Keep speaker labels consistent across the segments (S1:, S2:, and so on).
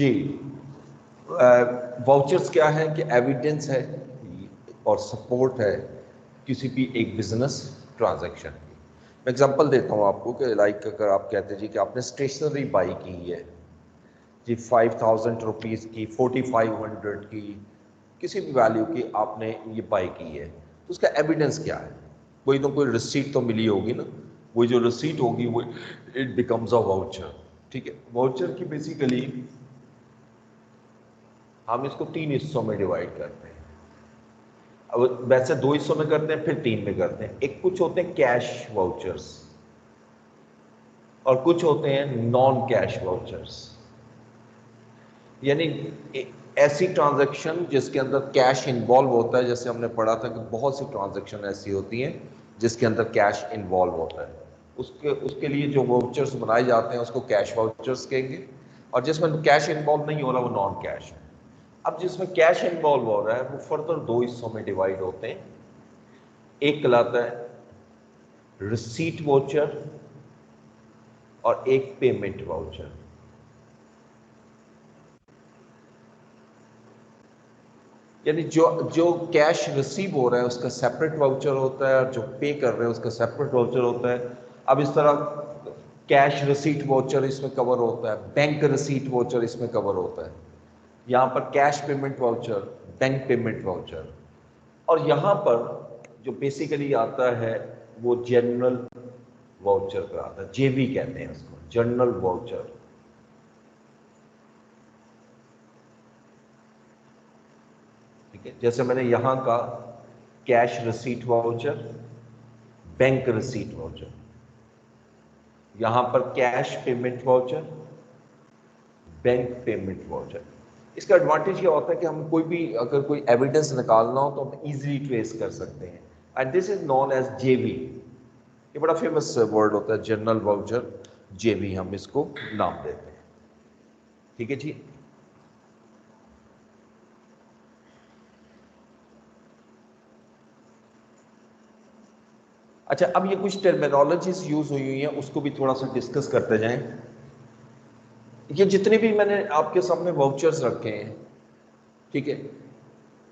S1: जी, vouchers क्या है कि एविडेंस है और सपोर्ट है किसी भी एक बिजनेस ट्रांजैक्शन की। मैं एग्जांपल देता हूँ आपको कि लाइक अगर आप कहते हैं जी कि आपने स्टेशनरी बाई की है जी 5000 रुपीज़ की, 4500 की, किसी भी वैल्यू की आपने ये बाई की है, तो उसका एविडेंस क्या है? कोई ना कोई रिसीट तो मिली होगी ना। वो जो रिसीट होगी वो इट बिकम्स अ वाउचर। ठीक है, वाउचर की बेसिकली हम इसको 3 हिस्सों में डिवाइड करते हैं। अब वैसे 2 हिस्सों में करते हैं, फिर 3 में करते हैं। एक कुछ होते हैं कैश वाउचर्स और कुछ होते हैं नॉन कैश वाउचर्स, यानी ऐसी ट्रांजैक्शन जिसके अंदर कैश इन्वॉल्व होता है। जैसे हमने पढ़ा था कि बहुत सी ट्रांजैक्शन ऐसी होती हैं जिसके अंदर कैश इन्वॉल्व होता है, उसके लिए जो वाउचर्स बनाए जाते हैं उसको कैश वाउचर्स कहेंगे। और जिसमें कैश इन्वॉल्व नहीं हो रहा वो नॉन कैश है। अब जिसमें कैश इन्वॉल्व हो रहा है वो फर्दर 2 हिस्सों में डिवाइड होते हैं। एक कहलाता है रिसीट वाउचर और एक पेमेंट वाउचर। यानी जो कैश रिसीव हो रहा है उसका सेपरेट वाउचर होता है और जो पे कर रहे हैं उसका सेपरेट वाउचर होता है। अब इस तरह कैश रिसीट वाउचर इसमें कवर होता है, बैंक रिसीट वाउचर इसमें कवर होता है, यहाँ पर cash payment voucher, bank payment voucher. और यहाँ पर जो बेसिकली आता है वो जनरल वाउचर का आता है, जेवी कहते हैं उसको, जनरल वाउचर। ठीक है, जैसे मैंने यहां का cash receipt voucher, bank receipt voucher, यहां पर cash payment voucher, bank payment voucher. इसका एडवांटेज ये होता है कि हम कोई भी अगर कोई एविडेंस निकालना हो तो हम इजीली ट्रेस कर सकते हैं। And this is known as JV. ये बड़ा फेमस वर्ड होता है, जनरल वाउचर, जेवी हम इसको नाम देते हैं। ठीक है जी। अच्छा, अब ये कुछ टर्मिनोलॉजीज यूज हुई हैं उसको भी थोड़ा सा डिस्कस करते जाएं। ये जितने भी मैंने आपके सामने वाउचर्स रखे हैं, ठीक है,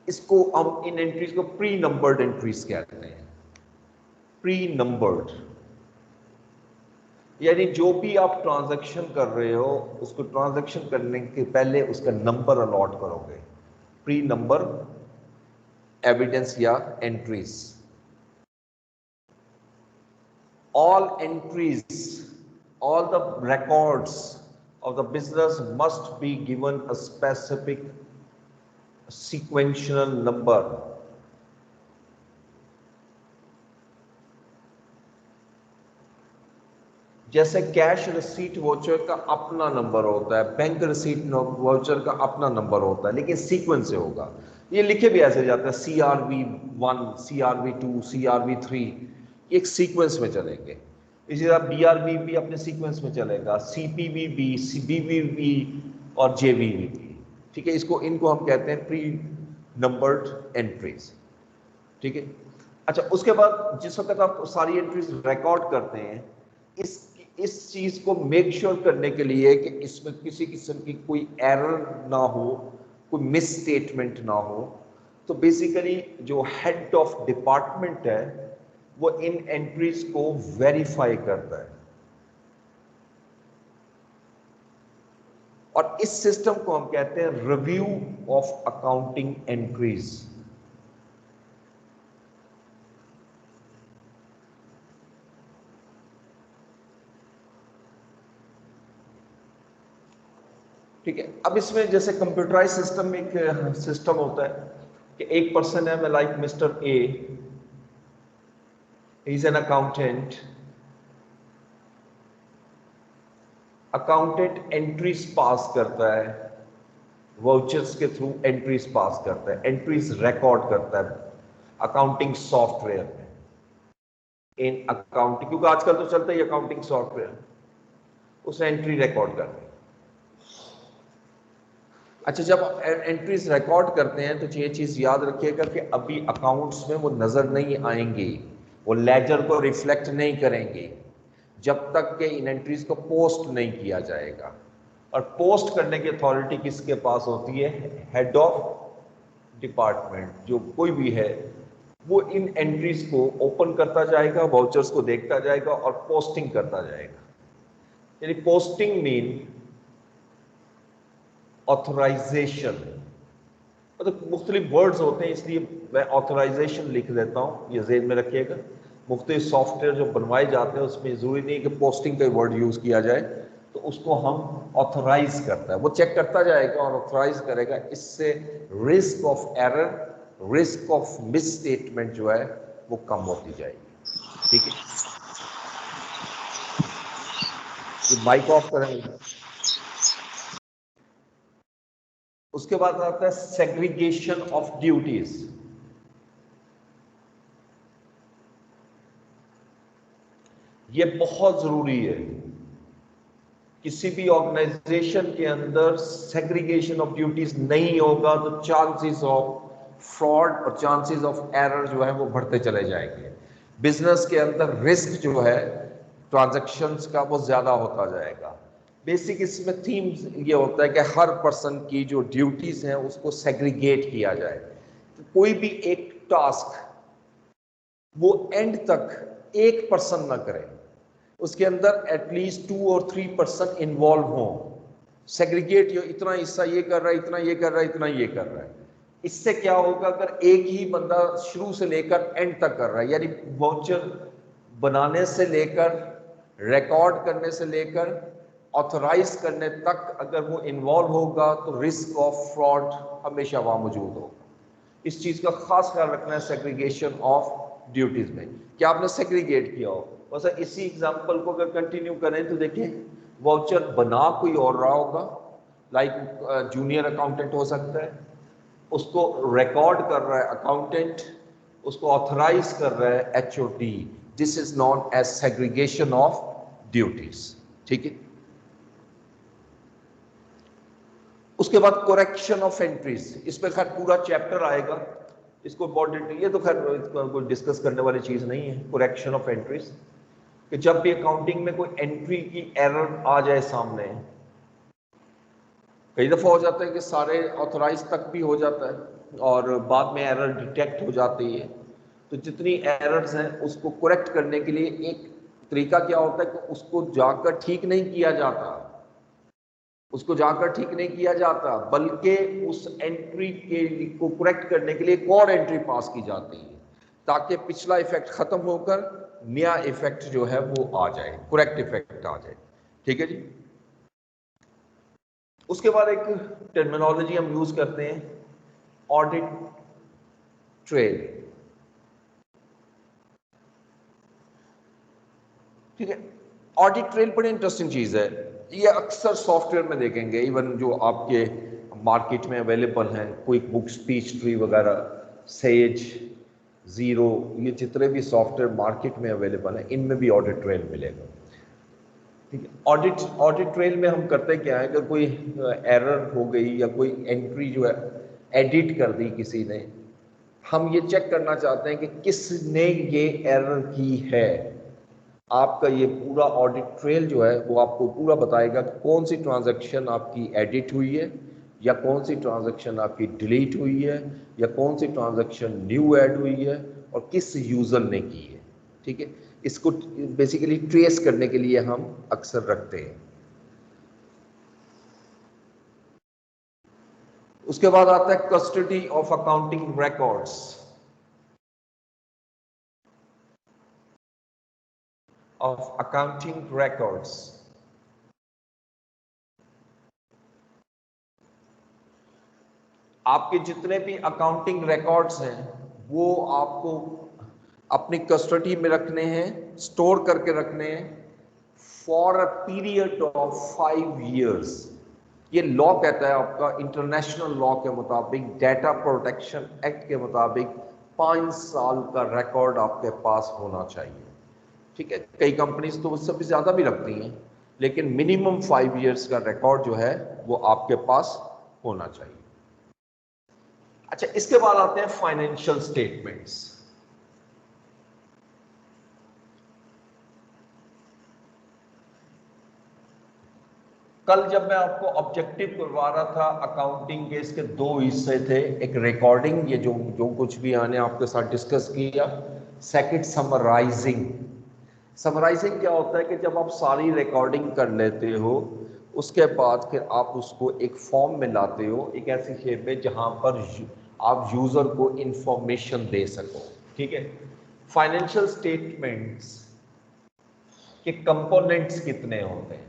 S1: इसको हम इन एंट्रीज को प्री नंबर्ड एंट्रीज कहते हैं। प्री नंबर्ड यानी जो भी आप ट्रांजैक्शन कर रहे हो उसको ट्रांजैक्शन करने के पहले उसका नंबर अलॉट करोगे। प्री नंबर एविडेंस या entries. all entries, all the records of the business must be given a specific sequential number. जैसे कैश रिसीट वाउचर का अपना नंबर होता है, बैंक रिसीट वाउचर का अपना नंबर होता है, लेकिन सीक्वेंस से होगा। ये लिखे भी ऐसे जाता है CRV1, CRV2, CRV3, एक सीक्वेंस में चलेंगे। इसी तरह BRV भी अपने सीक्वेंस में चलेगा, CPVB, CBVB और JVVB। ठीक है, इनको हम कहते हैं प्री नंबर्ड एंट्रीज। ठीक है। अच्छा, उसके बाद जिस वक्त आप सारी एंट्रीज रिकॉर्ड करते हैं, इस चीज को मेक श्योर करने के लिए कि इसमें किसी किस्म की कोई एरर ना हो, कोई मिस स्टेटमेंट ना हो, तो बेसिकली जो हेड ऑफ डिपार्टमेंट है वो इन एंट्रीज को वेरीफाई करता है। और इस सिस्टम को हम कहते हैं रिव्यू ऑफ अकाउंटिंग एंट्रीज। ठीक है, अब इसमें जैसे कंप्यूटराइज सिस्टम में एक सिस्टम होता है कि एक पर्सन है, मैं like mister A, is an accountant. Accountant entries pass करता है, वाउचर्स के थ्रू एंट्रीज पास करता है, एंट्रीज रिकॉर्ड करता है अकाउंटिंग सॉफ्टवेयर में। इन अकाउंटिंग, क्योंकि आजकल तो चलता है अकाउंटिंग सॉफ्टवेयर, उस एंट्री रिकॉर्ड करते हैं। अच्छा, जब एंट्रीज रिकॉर्ड करते हैं तो ये चीज याद रखिएगा कि अभी अकाउंट्स में वो नजर नहीं आएंगे, वो लेजर को रिफ्लेक्ट नहीं करेंगे जब तक कि इन एंट्रीज को पोस्ट नहीं किया जाएगा। और पोस्ट करने की अथॉरिटी किसके पास होती है? Head of department. जो कोई भी है वो इन एंट्रीज को ओपन करता जाएगा, वाउचर्स को देखता जाएगा और पोस्टिंग करता जाएगा। यानी पोस्टिंग मीन ऑथराइजेशन, मतलब मुख्तलिफ वर्ड्स होते हैं, इसलिए मैं ऑथराइजेशन लिख देता हूं, ये जेहन में रखिएगा। मुख्तलिफ सॉफ्टवेयर जो बनवाए जाते हैं उसमें जरूरी नहीं कि पोस्टिंग का वर्ड यूज किया जाए, तो उसको हम ऑथराइज करता है, वो चेक करता जाएगा और ऑथराइज करेगा। इससे risk of error, risk of miss statement जो है वो कम होती जाएगी। ठीक है, ये माइक ऑफ करेंगे। उसके बाद आता है सेग्रीगेशन ऑफ ड्यूटीज। ये बहुत जरूरी है। किसी भी ऑर्गेनाइजेशन के अंदर सेग्रीगेशन ऑफ ड्यूटीज नहीं होगा तो चांसेस ऑफ फ्रॉड और चांसेस ऑफ एरर जो है वो बढ़ते चले जाएंगे। बिजनेस के अंदर रिस्क जो है ट्रांजैक्शंस का वो ज्यादा होता जाएगा। बेसिक इसमें थीम ये होता है कि हर पर्सन की जो ड्यूटीज हैं उसको सेग्रीगेट किया जाए। तो कोई भी एक टास्क वो एंड तक एक पर्सन ना करे, उसके अंदर एटलीस्ट 2 और 3 पर्सन इन्वॉल्व हो। सेग्रीगेट, इतना हिस्सा ये कर रहा है, इतना ये कर रहा है, इतना ये कर रहा है। इससे क्या होगा, अगर एक ही बंदा शुरू से लेकर एंड तक कर रहा है, यानी वाउचर बनाने से लेकर रिकॉर्ड करने से लेकर ऑथराइज करने तक अगर वो इन्वॉल्व होगा तो रिस्क ऑफ फ्रॉड हमेशा वहां मौजूद होगा। इस चीज का खास ख्याल रखना है सेग्रीगेशन ऑफ ड्यूटीज में, कि आपने सेग्रीगेट किया हो। बस इसी एग्जांपल को अगर कंटिन्यू करें तो देखिए, वाउचर बना कोई और रहा होगा, लाइक जूनियर अकाउंटेंट हो सकता है, उसको रिकॉर्ड कर रहा है अकाउंटेंट, उसको ऑथराइज कर रहा है HOD. This is known as segregation of duties. ठीक है, उसके बाद करेक्शन ऑफ एंट्रीज, इस पर खैर पूरा चैप्टर आएगा, इसको बहुत डिटेल, ये तो खैर कोई डिस्कस करने वाली चीज नहीं है। करेक्शन ऑफ एंट्रीज, कि जब भी अकाउंटिंग में कोई एंट्री की एरर आ जाए सामने, कई दफा हो जाता है कि सारे ऑथराइज तक भी हो जाता है और बाद में एरर डिटेक्ट हो जाती है। तो जितनी एरर्स हैं उसको करेक्ट करने के लिए एक तरीका क्या होता है कि उसको जाकर ठीक नहीं किया जाता, उसको जाकर ठीक नहीं किया जाता, बल्कि उस एंट्री के को करेक्ट करने के लिए एक और एंट्री पास की जाती है, ताकि पिछला इफेक्ट खत्म होकर नया इफेक्ट जो है वो आ जाए, करेक्ट इफेक्ट आ जाए। ठीक है जी। उसके बाद एक टर्मिनोलॉजी हम यूज करते हैं, ऑडिट ट्रेल। ठीक है, ऑडिट ट्रेल बड़ी इंटरेस्टिंग चीज है। ये अक्सर सॉफ्टवेयर में देखेंगे, इवन जो आपके मार्केट में अवेलेबल हैं, क्विक बुक, स्पीच ट्री वगैरह, सेज, जीरो, ये जितने भी सॉफ्टवेयर मार्केट में अवेलेबल हैं इनमें भी ऑडिट ट्रेल मिलेगा। ठीक है, ऑडिट ट्रेल में हम करते क्या है, अगर कोई एरर हो गई या कोई एंट्री जो है एडिट कर दी किसी ने, हम ये चेक करना चाहते हैं कि किसने ये एरर की है। आपका ये पूरा ऑडिट ट्रेल जो है वो आपको पूरा बताएगा कि कौन सी ट्रांजैक्शन आपकी एडिट हुई है, या कौन सी ट्रांजैक्शन आपकी डिलीट हुई है, या कौन सी ट्रांजैक्शन न्यू ऐड हुई है और किस यूजर ने की है। ठीक है, इसको बेसिकली ट्रेस करने के लिए हम अक्सर रखते हैं। उसके बाद आता है custody of accounting records. Of accounting records, आपके जितने भी अकाउंटिंग रिकॉर्ड्स हैं वो आपको अपनी कस्टडी में रखने हैं, स्टोर करके रखने हैं for a period of 5 years। ये लॉ कहता है आपका, इंटरनेशनल लॉ के मुताबिक, डेटा प्रोटेक्शन एक्ट के मुताबिक 5 साल का रिकॉर्ड आपके पास होना चाहिए। ठीक है, कई कंपनीज तो उससे भी ज्यादा भी रखती हैं, लेकिन मिनिमम 5 years का रिकॉर्ड जो है वो आपके पास होना चाहिए। अच्छा, इसके बाद आते हैं फाइनेंशियल स्टेटमेंट्स। कल जब मैं आपको ऑब्जेक्टिव करवा रहा था अकाउंटिंग के, इसके दो हिस्से थे, एक रिकॉर्डिंग, ये जो जो कुछ भी आने आपके साथ डिस्कस किया, सेकंड समराइजिंग। समराइजिंग क्या होता है कि जब आप सारी रिकॉर्डिंग कर लेते हो उसके बाद फिर आप उसको एक फॉर्म में लाते हो, एक ऐसी शेप में जहां पर आप यूजर को इंफॉर्मेशन दे सको। ठीक है, फाइनेंशियल स्टेटमेंट्स के कंपोनेंट्स कितने होते हैं,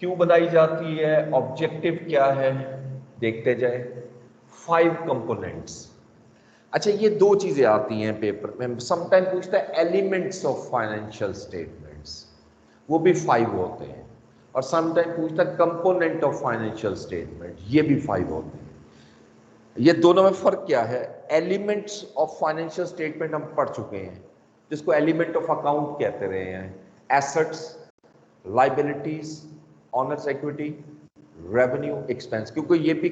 S1: क्यों बनाई जाती है, ऑब्जेक्टिव क्या है, देखते जाए। 5 कंपोनेंट्स। अच्छा, ये दो चीजें आती हैं पेपर में, समटाइम पूछता है एलिमेंट्स ऑफ फाइनेंशियल स्टेटमेंट्स, वो भी 5 होते हैं, और समटाइम पूछता है कंपोनेंट ऑफ फाइनेंशियल स्टेटमेंट, ये भी 5 होते हैं। ये दोनों में फर्क क्या है? एलिमेंट्स ऑफ फाइनेंशियल स्टेटमेंट हम पढ़ चुके हैं, जिसको एलिमेंट ऑफ अकाउंट कहते रहे हैं, assets, liabilities, honours equity, revenue, expense, क्योंकि ये भी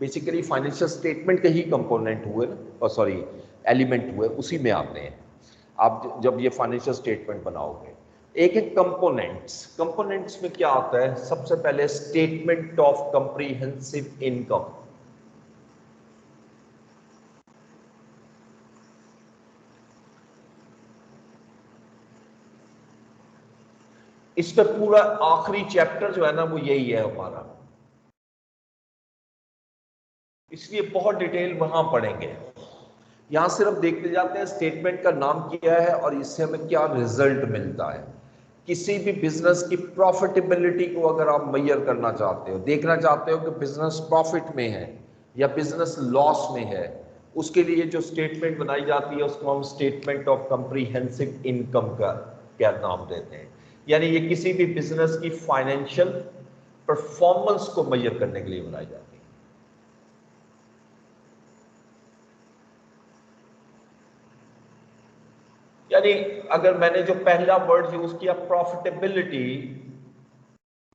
S1: बेसिकली फाइनेंशियल स्टेटमेंट के ही कंपोनेंट हुए ना, सॉरी एलिमेंट हुए, उसी में आते हैं आप जब ये फाइनेंशियल स्टेटमेंट बनाओगे। एक है कंपोनेंट्स। कंपोनेंट्स में क्या आता है? सबसे पहले स्टेटमेंट ऑफ कंप्रीहेंसिव इनकम। इस पे पूरा आखिरी चैप्टर जो है ना वो यही है हमारा, इसलिए बहुत डिटेल वहां पढ़ेंगे। यहां सिर्फ देखते जाते हैं स्टेटमेंट का नाम क्या है और इससे हमें क्या रिजल्ट मिलता है। किसी भी बिजनेस की प्रॉफिटेबिलिटी को अगर आप मेजर करना चाहते हो, देखना चाहते हो कि बिजनेस प्रॉफिट में है या बिजनेस लॉस में है, उसके लिए जो स्टेटमेंट बनाई जाती है उसको हम स्टेटमेंट ऑफ कंप्रीहेंसिव इनकम का क्या नाम देते हैं। यानी ये किसी भी बिजनेस की फाइनेंशियल परफॉर्मेंस को मेजर करने के लिए बनाई जाती है। यानी अगर मैंने जो पहला वर्ड यूज किया प्रॉफिटेबिलिटी,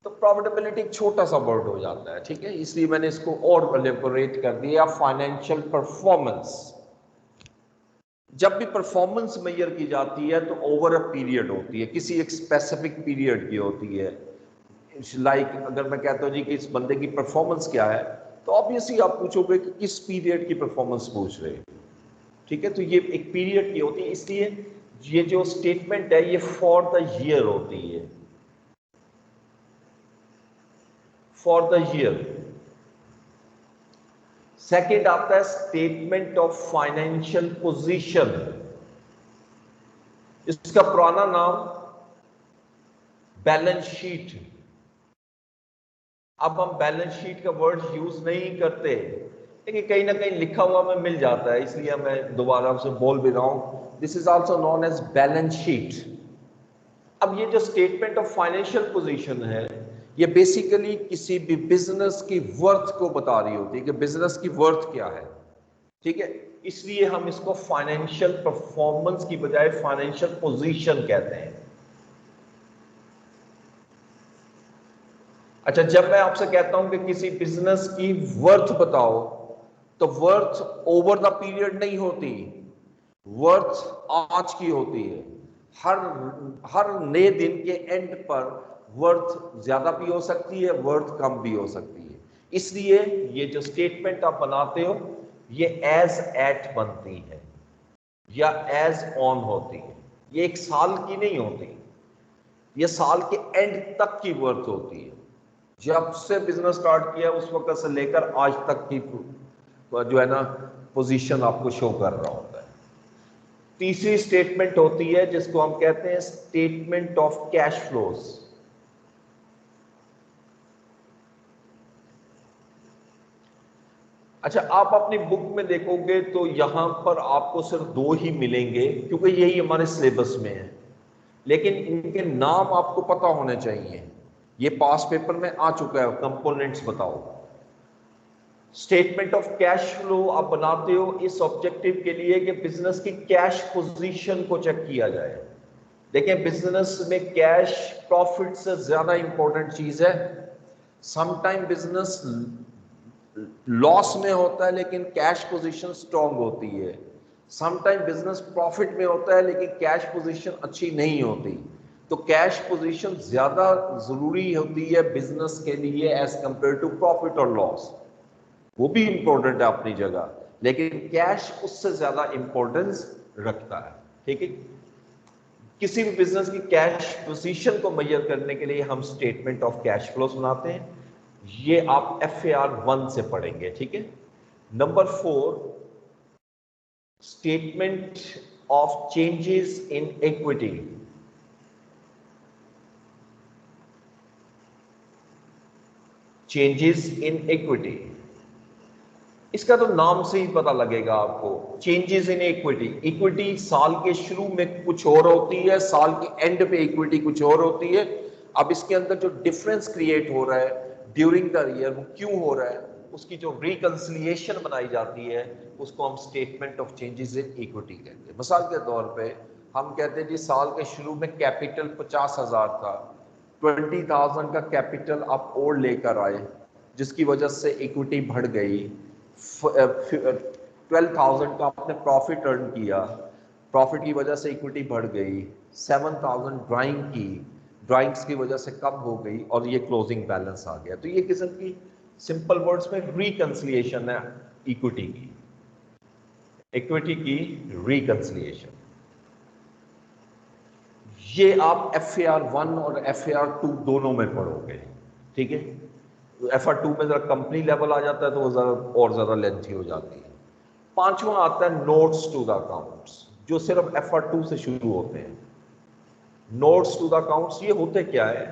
S1: तो प्रॉफिटेबिलिटी एक छोटा सा वर्ड हो जाता है, ठीक है, इसलिए मैंने इसको और एलेबोरेट कर दिया। फाइनेंशियल परफॉर्मेंस, जब भी परफॉर्मेंस मेजर की जाती है तो ओवर अ पीरियड होती है, किसी एक स्पेसिफिक पीरियड की होती है। लाइक अगर मैं कहता हूँ जी कि इस बंदे की परफॉर्मेंस क्या है, तो ऑब्वियसली आप पूछोगे कि किस पीरियड की परफॉर्मेंस पूछ रहे हैं, ठीक है, तो ये एक पीरियड की होती है, इसलिए ये जो स्टेटमेंट है ये फॉर द ईयर होती है, फॉर द ईयर। सेकंड आता है स्टेटमेंट ऑफ फाइनेंशियल पोजीशन, इसका पुराना नाम बैलेंस शीट। अब हम बैलेंस शीट का वर्ड यूज नहीं करते, लेकिन कहीं ना कहीं लिखा हुआ में मिल जाता है, इसलिए मैं दोबारा से बोल भी रहा हूं, this is also known as balance sheet. अब ये जो स्टेटमेंट ऑफ फाइनेंशियल पोजीशन है, ये बेसिकली किसी भी बिजनेस की वर्थ को बता रही होती है कि बिजनेस की वर्थ क्या है, ठीक है, इसलिए हम इसको फाइनेंशियल परफॉर्मेंस की बजाय फाइनेंशियल पोजीशन कहते हैं। अच्छा, जब मैं आपसे कहता हूं कि किसी बिजनेस की वर्थ बताओ, तो वर्थ ओवर द पीरियड नहीं होती, वर्थ आज की होती है। हर हर नए दिन के एंड पर वर्थ ज्यादा भी हो सकती है, वर्थ कम भी हो सकती है, इसलिए ये जो स्टेटमेंट आप बनाते हो ये एज एट बनती है या एज ऑन होती है, ये एक साल की नहीं होती, ये साल के एंड तक की वर्थ होती है, जब से बिजनेस स्टार्ट किया उस वक्त से लेकर आज तक की जो है ना पोजीशन आपको शो कर रहा होता है। तीसरी स्टेटमेंट होती है जिसको हम कहते हैं स्टेटमेंट ऑफ कैश फ्लोज। अच्छा, आप अपनी बुक में देखोगे तो यहां पर आपको सिर्फ 2 ही मिलेंगे क्योंकि यही हमारे सिलेबस में है, लेकिन इनके नाम आपको पता होने चाहिए। ये पास पेपर में आ चुका है, कंपोनेंट्स बताओ। स्टेटमेंट ऑफ कैश फ्लो आप बनाते हो इस ऑब्जेक्टिव के लिए कि बिजनेस की कैश पोजीशन को चेक किया जाए। देखें, बिजनेस में कैश प्रॉफिट से ज्यादा इंपॉर्टेंट चीज है। समटाइम बिजनेस लॉस में होता है लेकिन कैश पोजीशन स्ट्रांग होती है, समटाइम बिजनेस प्रॉफिट में होता है लेकिन कैश पोजीशन अच्छी नहीं होती। तो कैश पोजीशन ज्यादा जरूरी होती है बिजनेस के लिए एज कंपेयर टू प्रॉफिट और लॉस। वो भी इंपॉर्टेंट है अपनी जगह, लेकिन कैश उससे ज्यादा इंपॉर्टेंस रखता है। ठीक है, किसी भी बिजनेस की कैश पोजीशन को मेजर करने के लिए हम स्टेटमेंट ऑफ कैश फ्लोस बनाते हैं। ये आप FAR 1 से पढ़ेंगे। ठीक है। Number 4, statement of changes in equity. Changes in equity, इसका तो नाम से ही पता लगेगा आपको। चेंजेस इन इक्विटी, इक्विटी साल के शुरू में कुछ और होती है, साल के एंड पे इक्विटी कुछ और होती है। अब इसके अंदर जो डिफरेंस क्रिएट हो रहा है ड्यूरिंग द ईयर, वो क्यों हो रहा है, उसकी जो रिकंसिलिएशन बनाई जाती है उसको हम statement of changes in equity कहते हैं। मिसाल के तौर पे हम कहते हैं जी साल के शुरू में कैपिटल 50,000 था, 20,000 का कैपिटल आप और लेकर आए, जिसकी वजह से इक्विटी बढ़ गई। 12,000 का आपने प्रॉफिट अर्न किया, प्रॉफिट की वजह से इक्विटी बढ़ गई। 7,000 ड्राइंग की, ड्राइंग्स की वजह से कम हो गई और ये क्लोजिंग बैलेंस आ गया। तो ये किस्म की सिंपल वर्ड्स में रिकंसिलिएशन है इक्विटी की, इक्विटी की रिकंसिलिएशन। ये आप FAR 1 और FAR 2 दोनों में पढ़ोगे। ठीक है, FAR 2 में जरा कंपनी लेवल आ जाता है तो वो जरा और ज्यादा लेंथी हो जाती है। पांचवा आता है नोट्स टू द अकाउंट्स, जो सिर्फ FAR 2 से शुरू होते हैं। नोट्स टू द अकाउंट्स ये होते क्या है,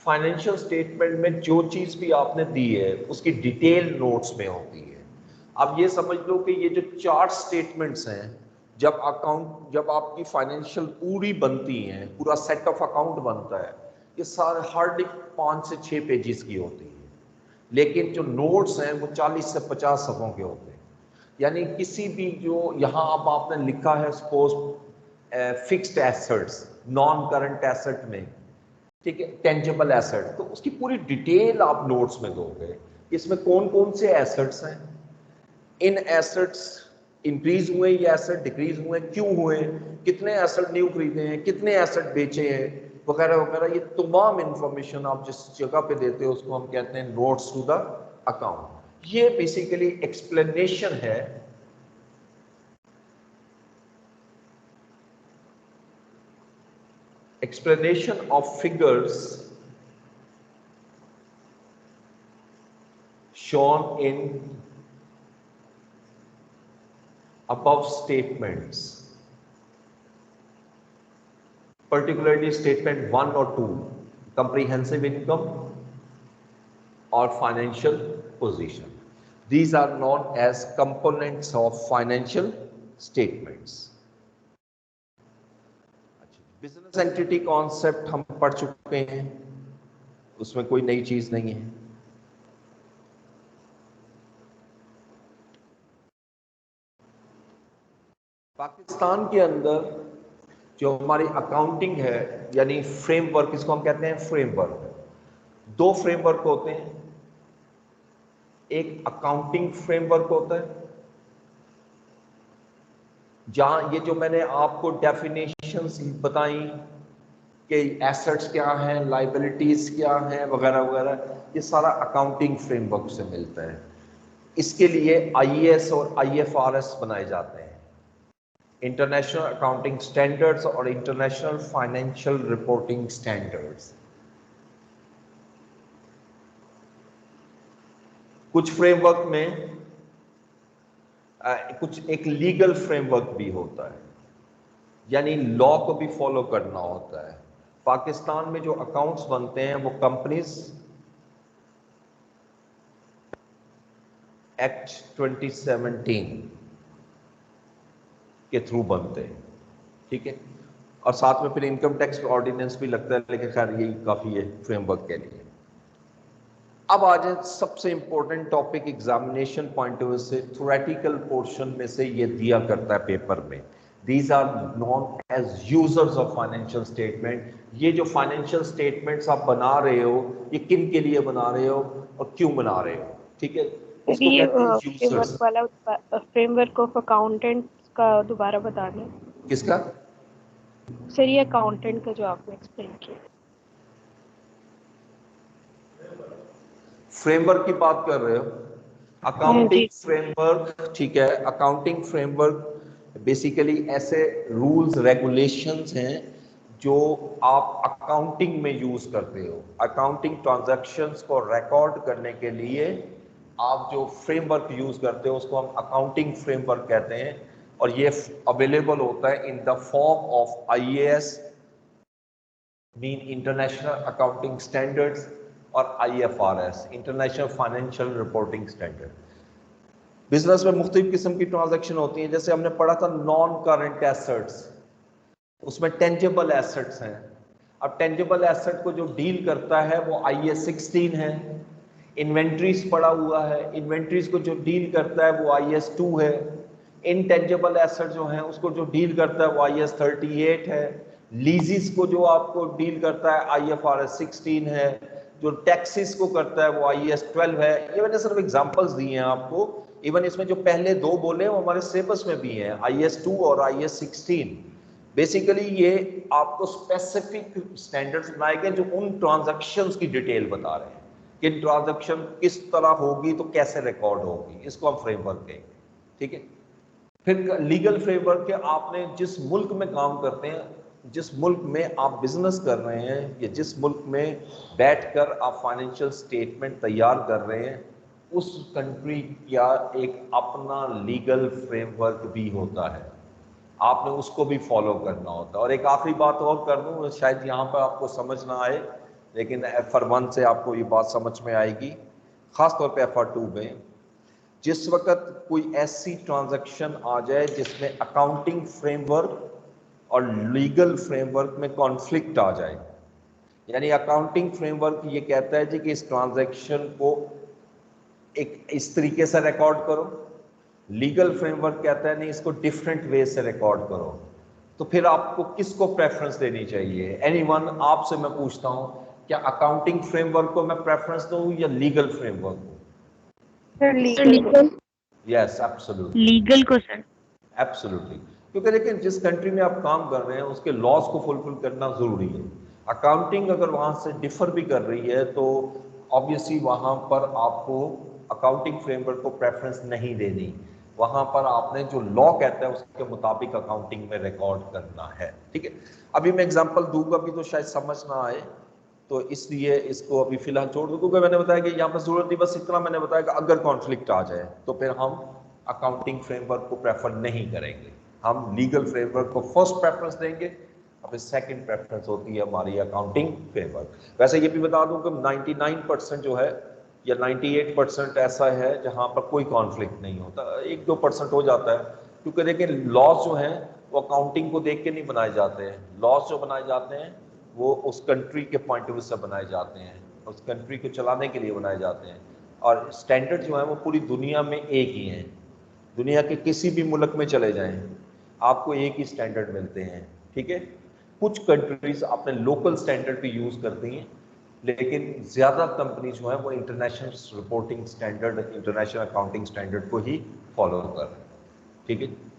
S1: फाइनेंशियल स्टेटमेंट में जो चीज भी आपने दी है उसकी डिटेल नोट्स में होती है। अब ये समझ लो कि ये जो 4 स्टेटमेंट्स हैं, जब आपकी फाइनेंशियल पूरी बनती हैं, पूरा सेट ऑफ अकाउंट बनता है, ये सारे हार्डली 5 से 6 पेजेस की होती है, लेकिन जो नोट्स हैं वो 40 से 50 सफ़ों के होते हैं। यानी किसी भी जो यहाँ अब आपने लिखा है suppose fixed assets, non current asset में, ठीक है, टेंजिबल एसेट, तो उसकी पूरी डिटेल आप नोट्स में दोगे। इसमें कौन कौन से एसेट्स हैं, इन एसेट्स इंक्रीज हुए या एसेट डिक्रीज हुए, क्यों हुए, कितने एसेट न्यू खरीदे हैं, कितने एसेट बेचे हैं, वगैरह वगैरह। ये तमाम इंफॉर्मेशन आप जिस जगह पे देते हो उसको हम कहते हैं नोट्स टू द अकाउंट। ये बेसिकली एक्सप्लेनेशन है explanation of figures shown in above statements, particularly statement 1 or 2, comprehensive income or financial position. These are known as components of financial statements. Business entity concept हम पढ़ चुके हैं, उसमें कोई नई चीज नहीं है। पाकिस्तान के अंदर जो हमारी अकाउंटिंग है, यानी फ्रेमवर्क, इसको हम कहते हैं फ्रेमवर्क। 2 फ्रेमवर्क होते हैं, एक अकाउंटिंग फ्रेमवर्क होता है जहां ये जो मैंने आपको डेफिनेशंस बताई कि एसेट्स क्या हैं, लाइबिलिटीज क्या हैं, वगैरह वगैरह, ये सारा अकाउंटिंग फ्रेमवर्क से मिलता है। इसके लिए IAS और IFRS बनाए जाते हैं, इंटरनेशनल अकाउंटिंग स्टैंडर्ड्स और इंटरनेशनल फाइनेंशियल रिपोर्टिंग स्टैंडर्ड्स। कुछ फ्रेमवर्क में कुछ एक लीगल फ्रेमवर्क भी होता है, यानी लॉ को भी फॉलो करना होता है। पाकिस्तान में जो अकाउंट्स बनते हैं वो कंपनीज एक्ट 2017 के थ्रू बनते हैं। ठीक है, और साथ में फिर इनकम टैक्स ऑर्डिनेंस भी लगता है, लेकिन खैर यही काफी है फ्रेमवर्क के लिए। अब आ जाए सबसे important topic examination point of view से, थ्योरेटिकल पोर्शन में से ये दिया करता है पेपर में। These are known as users of financial statement. ये जो फाइनेंशियल स्टेटमेंट्स आप बना रहे हो, ये किन के लिए बना रहे हो और क्यों बना रहे हो? ठीक है, इसको कहते हैं यूजर्स।
S2: वाला फ्रेमवर्क ऑफ अकाउंटेंट्स का दोबारा बता दें।
S1: किसका?
S2: सर ये अकाउंटेंट का जो आपने एक्सप्लेन किया।
S1: फ्रेमवर्क की बात कर रहे हो?
S2: जी।
S1: अकाउंटिंग फ्रेमवर्क, ठीक है। अकाउंटिंग फ्रेमवर्क बेसिकली ऐसे रूल्स रेगुलेशंस हैं जो आप अकाउंटिंग में यूज करते हो। अकाउंटिंग ट्रांजैक्शंस को रिकॉर्ड करने के लिए आप जो फ्रेमवर्क यूज करते हो उसको हम अकाउंटिंग फ्रेमवर्क कहते हैं, और ये अवेलेबल होता है in the form of IAS, mean international accounting standards, और IFRS, international financial reporting standard. Business में मुख्तलिफ किस्म की ट्रांजैक्शन होती हैं, जैसे हमने पढ़ा था नॉन करंट एसेट्स, उसमें टेंजेबल एसेट्स हैं। अब टेंजेबल एसेट को जो डील करता है वो आईएस 16 है। इन्वेंट्रीज पड़ा हुआ है, इन्वेंट्रीज को जो डील करता है वो आईएस 2 है। इनटेंजेबल एसेट जो है उसको जो डील करता है वो आईएस 38 है। लीजिस को जो आपको डील करता है आईएफआरएस 16 है। जो टैक्सेस को करता है वो आईएस 12 है। ये मैंने सिर्फ एग्जांपल्स दिए हैं आपको। इवन इसमें जो पहले दो बोले वो हमारे सिलेबस में भी हैं, आईएस 2 और आईएस 16। बेसिकली ये आपको स्पेसिफिक स्टैंडर्ड्स बनाए गए जो उन ट्रांजैक्शंस की डिटेल बता रहे हैं कि ट्रांजैक्शन किस तरह होगी तो कैसे रिकॉर्ड होगी, इसको हम फ्रेमवर्क कहेंगे, ठीक है। फिर लीगल फ्रेमवर्क के आपने जिस मुल्क में काम करते हैं, जिस मुल्क में आप बिजनेस कर रहे हैं, या जिस मुल्क में बैठकर आप फाइनेंशियल स्टेटमेंट तैयार कर रहे हैं, उस कंट्री का एक अपना लीगल फ्रेमवर्क भी होता है, आपने उसको भी फॉलो करना होता है। और एक आखिरी बात और कर दूं, शायद यहाँ पर आपको समझ ना आए, लेकिन FR1 से आपको ये बात समझ में आएगी, खासतौर पे FR2 में। जिस वक्त कोई ऐसी ट्रांजैक्शन आ जाए जिसमें अकाउंटिंग फ्रेमवर्क और लीगल फ्रेमवर्क में कॉन्फ्लिक्ट आ जाए, यानी अकाउंटिंग फ्रेमवर्क ये कहता है जी कि इस ट्रांजैक्शन को एक इस तरीके से रिकॉर्ड करो, लीगल फ्रेमवर्क कहता है नहीं इसको डिफरेंट वे से रिकॉर्ड करो, तो फिर आपको किसको प्रेफरेंस देनी चाहिए? एनीवन, आपसे मैं पूछता हूं, क्या अकाउंटिंग फ्रेमवर्क को मैं प्रेफरेंस दूं या लीगल फ्रेमवर्क को?
S2: सर
S3: सर
S2: लीगल को।
S3: लीगल।
S1: यस, एब्सोल्युटली,
S3: लीगल को सर।
S1: एब्सोल्युटली। क्योंकि देखिए जिस कंट्री में आप काम कर रहे हैं उसके लॉज को फुलफिल करना जरूरी है। अकाउंटिंग अगर वहां से डिफर भी कर रही है तो ऑब्वियसली वहां पर आपको अकाउंटिंग फ्रेमवर्क को प्रेफरेंस नहीं देनी, वहां पर आपने जो लॉ कहता है उसके मुताबिक अकाउंटिंग में रिकॉर्ड करना है, ठीक है। अभी मैं एग्जांपल दूंगा भी तो शायद समझ ना आए, तो इसलिए इसको अभी फिलहाल छोड़ दूं, क्योंकि मैंने बताया कि यहाँ पर जरूरत नहीं, बस इतना मैंने बताया कि अगर कॉन्फ्लिक्ट आ जाए तो फिर हम अकाउंटिंग फ्रेमवर्क को प्रेफर नहीं करेंगे, हम लीगल फ्रेमवर्क को फर्स्ट प्रेफरेंस देंगे, और फिर सेकंड प्रेफरेंस होती है हमारी अकाउंटिंग फ्रेमवर्क। वैसे ये भी बता दूं कि 99% जो है या 98% ऐसा है जहां पर कोई कॉन्फ्लिक्ट नहीं होता, 1-2% हो जाता है, क्योंकि देखिए लॉज जो हैं वो अकाउंटिंग को देख के नहीं बनाए जाते हैं। लॉज जो बनाए जाते हैं वो उस कंट्री के पॉइंट ऑफ व्यू से बनाए जाते हैं, उस कंट्री को चलाने के लिए बनाए जाते हैं, और स्टैंडर्ड जो है वो पूरी दुनिया में एक ही हैं। दुनिया के किसी भी मुल्क में चले जाएं आपको एक ही स्टैंडर्ड मिलते हैं, ठीक है। कुछ कंट्रीज अपने लोकल स्टैंडर्ड भी यूज करती हैं, लेकिन ज्यादा कंपनी जो है वो international reporting standard, international accounting standard को ही फॉलो कर रहे हैं, ठीक है।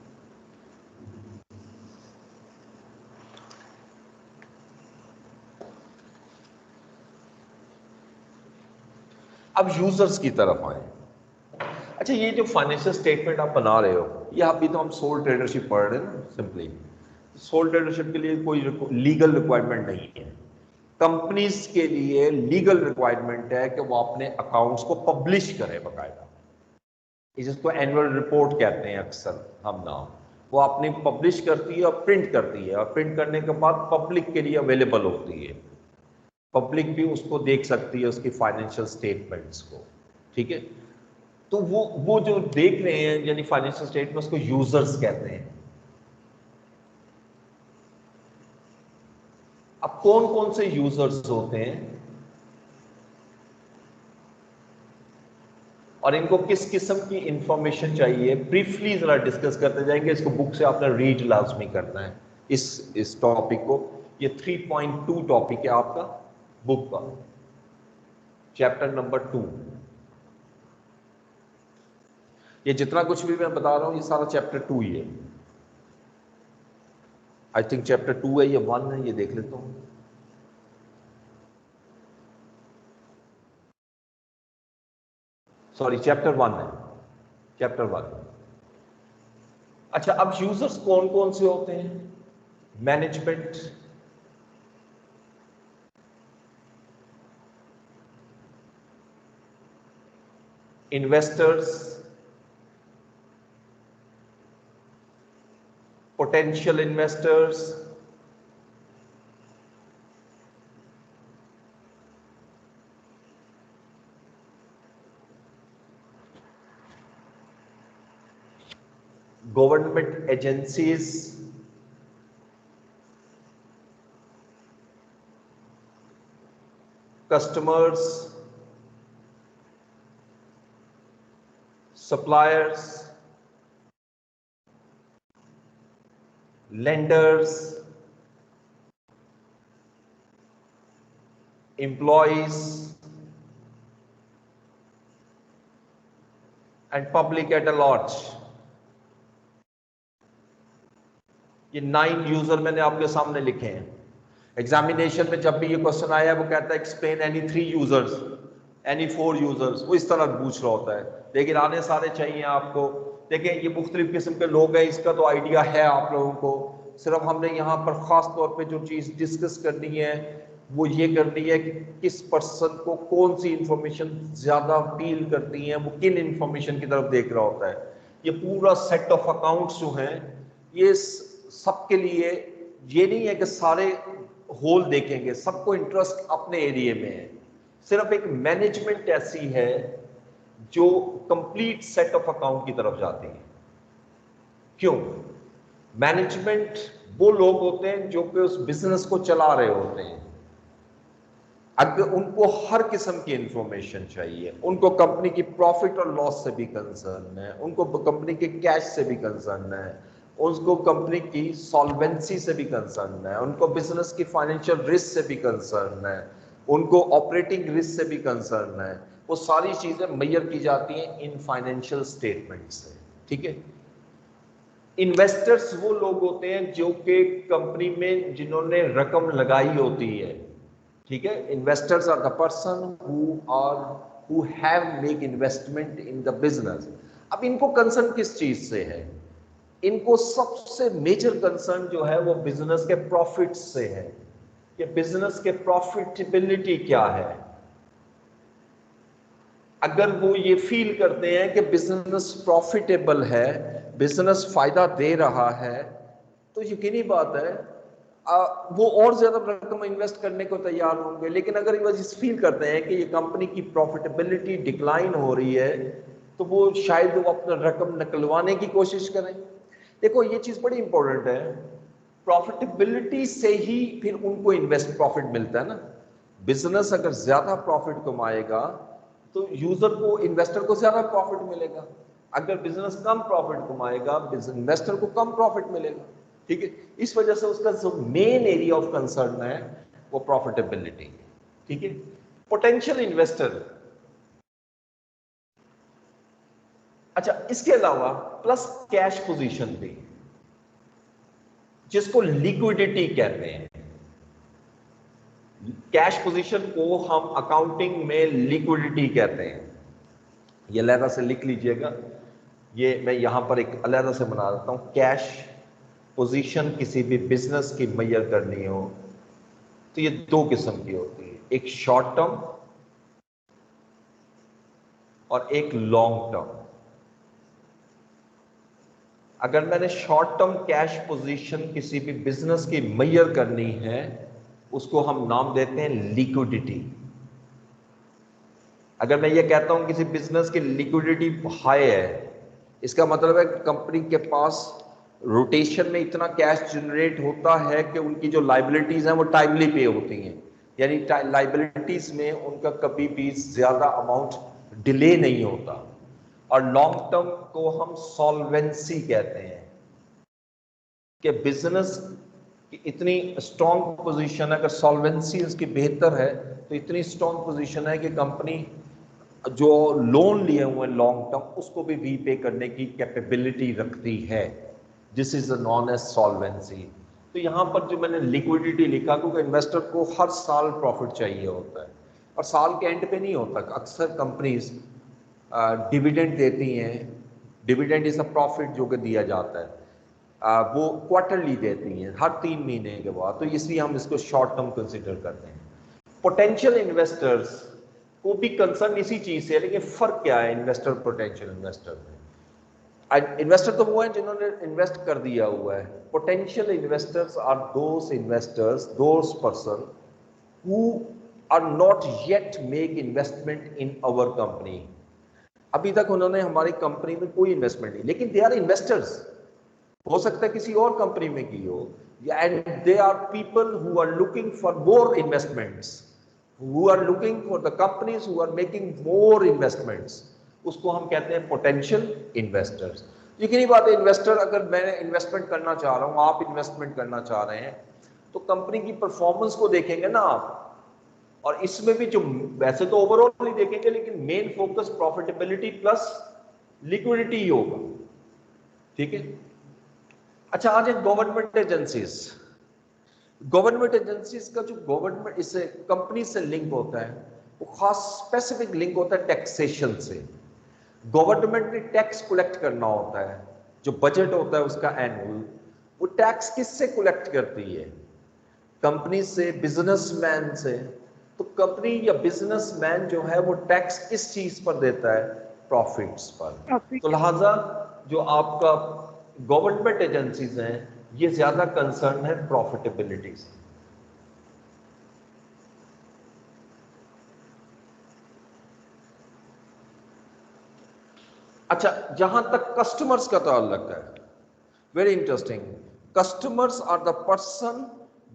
S1: अब यूजर्स की तरफ आए। अच्छा, ये जो फाइनेंशियल स्टेटमेंट आप बना रहे हो, ये अभी तो हम सोल ट्रेडरशिप पढ़ रहे हैं ना, सिंपली सोल ट्रेडरशिप के लिए कोई लीगल रिक्वायरमेंट नहीं है। कंपनीज के लिए लीगल रिक्वायरमेंट है कि वो अपने अकाउंट्स को पब्लिश करें बाकायदा, जिसको एनुअल रिपोर्ट कहते हैं अक्सर हम नाम, वो अपनी पब्लिश करती है और प्रिंट करती है, और प्रिंट करने के बाद पब्लिक के लिए अवेलेबल होती है, पब्लिक भी उसको देख सकती है उसकी फाइनेंशियल स्टेटमेंट्स को, ठीक है। तो वो जो देख रहे हैं यानी फाइनेंशियल स्टेटमेंट, उसको यूजर्स कहते हैं। अब कौन कौन से यूजर्स होते हैं और इनको किस किस्म की इंफॉर्मेशन चाहिए, ब्रीफली जरा डिस्कस करते जाएंगे। इसको बुक से आपने रीड लाजमी करना है इस टॉपिक को। ये 3.2 टॉपिक है आपका बुक का, चैप्टर नंबर 2। ये जितना कुछ भी मैं बता रहा हूं ये सारा चैप्टर 2 ही है। आई थिंक चैप्टर 2 है या 1 है, ये देख लेता हूँ। सॉरी, चैप्टर 1 है, चैप्टर 1। अच्छा, अब यूजर्स कौन कौन से होते हैं? Management, investors, potential investors, government agencies, customers, suppliers, lenders, employees and public at a large. ये 9 यूजर मैंने आपके सामने लिखे हैं। एग्जामिनेशन में जब भी ये क्वेश्चन आया वो कहता है explain any 3 users, any 4 users, वो इस तरह पूछ रहा होता है, लेकिन आने सारे चाहिए आपको। देखिए ये मुख्तलिफ किस्म के लोग हैं, इसका तो आइडिया है आप लोगों को। सिर्फ हमने यहाँ पर खास तौर पे जो चीज़ डिस्कस करनी है वो ये करनी है कि किस पर्सन को कौन सी इंफॉर्मेशन ज़्यादा अपील करती है, वो किन इंफॉर्मेशन की तरफ देख रहा होता है। ये पूरा सेट ऑफ अकाउंट्स जो हैं ये सबके लिए, ये नहीं है कि सारे होल देखेंगे, सबको इंटरेस्ट अपने एरिया में है। सिर्फ एक मैनेजमेंट ऐसी है जो कंप्लीट सेट ऑफ अकाउंट की तरफ जाती है। क्यों? मैनेजमेंट वो लोग होते हैं जो कि उस बिजनेस को चला रहे होते हैं। अगर उनको हर किस्म की इंफॉर्मेशन चाहिए, उनको कंपनी की प्रॉफिट और लॉस से भी कंसर्न है, उनको कंपनी के कैश से भी कंसर्न है, उनको कंपनी की सॉल्वेंसी से भी कंसर्न है, उनको बिजनेस की फाइनेंशियल रिस्क से भी कंसर्न है, उनको ऑपरेटिंग रिस्क से भी कंसर्न है। वो सारी चीजें मेजर की जाती हैं इन फाइनेंशियल स्टेटमेंट से। ठीक है। इन्वेस्टर्स वो लोग होते हैं जो कि कंपनी में जिन्होंने रकम लगाई होती है। ठीक है। Investors are the person who have make investment in the business. अब इनको कंसर्न किस चीज से है? इनको सबसे मेजर कंसर्न जो है वो बिजनेस के प्रॉफिट से है कि बिजनेस के प्रॉफिटेबिलिटी क्या है। अगर वो ये फील करते हैं कि बिजनेस प्रॉफिटेबल है, बिजनेस फायदा दे रहा है, तो यकीनी बात है वो और ज्यादा रकम इन्वेस्ट करने को तैयार होंगे। लेकिन अगर वो इस फील करते हैं कि ये कंपनी की प्रॉफिटेबिलिटी डिक्लाइन हो रही है, तो वो शायद वो अपना रकम निकलवाने की कोशिश करें। देखो ये चीज बड़ी इंपॉर्टेंट है, प्रॉफिटेबिलिटी से ही फिर उनको इन्वेस्ट प्रॉफिट मिलता है ना। बिजनेस अगर ज्यादा प्रॉफिट कमाएगा तो यूजर को, इन्वेस्टर को ज्यादा प्रॉफिट मिलेगा। अगर बिजनेस कम प्रॉफिट कमाएगा, इन्वेस्टर को कम प्रॉफिट मिलेगा। ठीक है। इस वजह से उसका जो मेन एरिया ऑफ कंसर्न है वो प्रॉफिटेबिलिटी है। ठीक है। पोटेंशियल इन्वेस्टर, अच्छा इसके अलावा प्लस कैश पोजीशन भी, जिसको लिक्विडिटी कहते हैं। कैश पोजीशन को हम अकाउंटिंग में लिक्विडिटी कहते हैं। ये अलहदा से लिख लीजिएगा, ये मैं यहां पर एक अलहदा से बना देता हूं। कैश पोजीशन किसी भी बिजनेस की मेजर करनी हो तो ये 2 किस्म की होती है, एक शॉर्ट टर्म और एक लॉन्ग टर्म। अगर मैंने शॉर्ट टर्म कैश पोजीशन किसी भी बिजनेस की मेजर करनी है, उसको हम नाम देते हैं लिक्विडिटी। अगर मैं ये कहता हूं किसी बिजनेस की लिक्विडिटी हाई है, इसका मतलब है कंपनी के पास रोटेशन में इतना कैश जनरेट होता है कि उनकी जो लाइबिलिटीज हैं वो टाइमली पे होती हैं। यानी लाइबिलिटीज में उनका कभी भी ज्यादा अमाउंट डिले नहीं होता। और लॉन्ग टर्म को हम सॉल्वेंसी कहते हैं कि बिजनेस की इतनी स्ट्रॉन्ग पोजीशन है, अगर सॉल्वेंसी उसकी बेहतर है तो इतनी स्ट्रॉन्ग पोजीशन है कि कंपनी जो लोन लिए हुए लॉन्ग टर्म उसको भी रीपे करने की कैपेबिलिटी रखती है। This is known as solvency. तो यहाँ पर जो मैंने लिक्विडिटी लिखा, क्योंकि इन्वेस्टर को हर साल प्रॉफिट चाहिए होता है और साल के एंड पे नहीं होता। अक्सर कंपनीज डिविडेंड देती हैं, डिविडेंड इज अ प्रॉफिट जो कि दिया जाता है, वो क्वार्टरली देती हैं हर 3 महीने के बाद, तो इसलिए हम इसको शॉर्ट टर्म कंसिडर करते हैं। पोटेंशियल इन्वेस्टर्स को भी कंसर्न इसी चीज से है, लेकिन फर्क क्या है इन्वेस्टर पोटेंशियल इन्वेस्टर में? इन्वेस्टर तो वो है जिन्होंने इन्वेस्ट कर दिया हुआ है। Potential investors are those investors, those person who are not yet make investment in our company. अभी तक उन्होंने हमारी कंपनी में कोई इन्वेस्टमेंट नहीं, लेकिन दे आर इन्वेस्टर्स। हो सकता है किसी और कंपनी में की हो, and they are people who are looking for more investments, who are looking for the companies who are making more investments, उसको हम कहते हैं पोटेंशियल इन्वेस्टर्स। यकीनी बात है, इन्वेस्टर, अगर मैं इन्वेस्टमेंट करना चाह रहा हूं, आप इन्वेस्टमेंट करना चाह रहे हैं, तो कंपनी की परफॉर्मेंस को देखेंगे ना आप, और इसमें भी जो वैसे तो ओवरऑल ही देखेंगे, लेकिन main focus profitability plus liquidity ही होगा। ठीक है। अच्छा, आज गवर्नमेंट एजेंसीज, गवर्नमेंट एजेंसीज का जो गवर्नमेंट इससे कंपनी से लिंक होता है, वो खास स्पेसिफिक लिंक होता है टैक्सेशन से। गवर्नमेंट ने टैक्स कलेक्ट करना होता है, जो बजट होता है उसका एनुअल, वो टैक्स किससे कलेक्ट करती है? कंपनी से, बिजनेसमैन से। तो कंपनी या बिजनेसमैन जो है वो टैक्स किस चीज पर देता है? प्रॉफिट्स पर। तो
S2: प्रॉफिट।
S1: लिहाजा जो आपका गवर्नमेंट एजेंसीज हैं, ये ज्यादा कंसर्न है प्रॉफिटेबिलिटी से। अच्छा, जहां तक कस्टमर्स का ताल्लुक है, very interesting. Customers are the person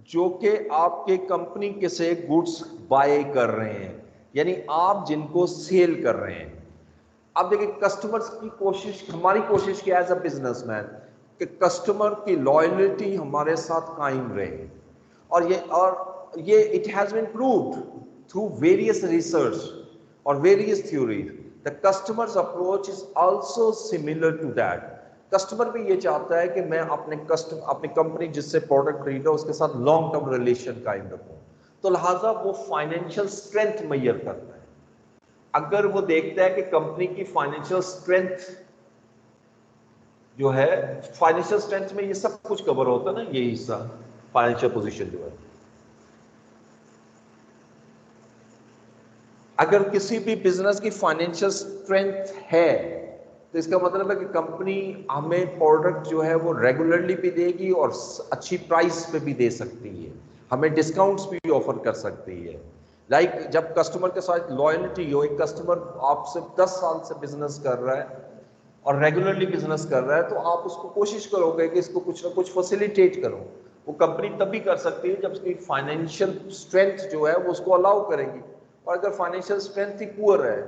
S1: जो कि आपके कंपनी के से गुड्स बाय कर रहे हैं, यानी आप जिनको सेल कर रहे हैं। अब देखिए, कस्टमर्स की कोशिश, हमारी कोशिश क्या है एज अ बिजनेसमैन, कि कस्टमर की लॉयल्टी हमारे साथ कायम रहे। और ये it has been proved through various research और various theories. The customers approach is also similar to that. Customer भी ये चाहता है कि मैं अपनी कंपनी जिससे प्रोडक्ट खरीदा उसके साथ लॉन्ग टर्म रिलेशन कायम रखूं। तो लिहाजा वो फाइनेंशियल स्ट्रेंथ मैयर करता है। अगर वो देखता है कि कंपनी की फाइनेंशियल स्ट्रेंथ जो है, फाइनेंशियल स्ट्रेंथ में ये सब कुछ कवर होता है ना, ये हिस्सा फाइनेंशियल पोजीशन जो है, अगर किसी भी बिजनेस की फाइनेंशियल स्ट्रेंथ है, तो इसका मतलब है कि कंपनी हमें प्रोडक्ट जो है वो रेगुलरली भी देगी और अच्छी प्राइस पे भी दे सकती है, हमें डिस्काउंट्स भी ऑफर कर सकती है। जब कस्टमर के साथ लॉयल्टी हो, एक कस्टमर आपसे 10 साल से बिजनेस कर रहा है और रेगुलरली बिजनेस कर रहा है, तो आप उसको कोशिश करोगे कि इसको कुछ ना कुछ फैसिलिटेट करो। वो कंपनी तभी कर सकती है जब उसकी फाइनेंशियल स्ट्रेंथ जो है वो उसको अलाउ करेगी। और अगर फाइनेंशियल स्ट्रेंथ ही पुअर है,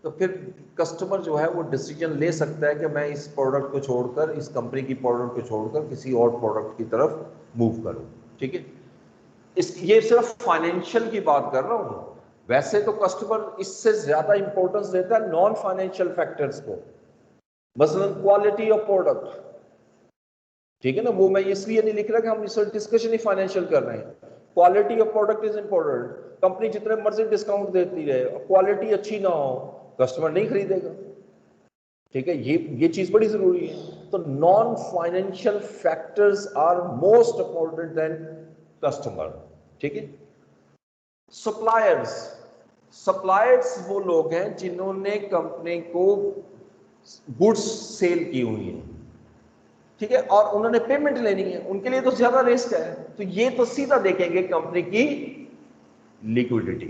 S1: तो फिर कस्टमर जो है वो डिसीजन ले सकता है कि मैं इस प्रोडक्ट को छोड़कर, इस कंपनी की प्रोडक्ट को छोड़कर किसी और प्रोडक्ट की तरफ मूव करूं। ठीक है। ये सिर्फ फाइनेंशियल की बात कर रहा हूं। वैसे तो कस्टमर इससे ज्यादा इंपॉर्टेंस देता है नॉन फाइनेंशियल फैक्टर्स को, मसलन क्वालिटी ऑफ प्रोडक्ट। ठीक है ना, वो मैं इसलिए नहीं लिख रहा कि हम इस डिस्कशन ही फाइनेंशियल कर रहे हैं। Quality of product is important. Company जितने मर्जी डिस्काउंट देती रहे, क्वालिटी अच्छी ना हो, कस्टमर नहीं खरीदेगा। ठीक है, ये चीज बड़ी जरूरी है। तो non financial factors are most important than customer. ठीक है। सप्लायर्स, सप्लायर्स वो लोग हैं जिन्होंने कंपनी को गुड्स सेल की हुई है, ठीक है, और उन्होंने पेमेंट लेनी है, उनके लिए तो ज्यादा रिस्क है। तो ये तो सीधा देखेंगे कंपनी की लिक्विडिटी,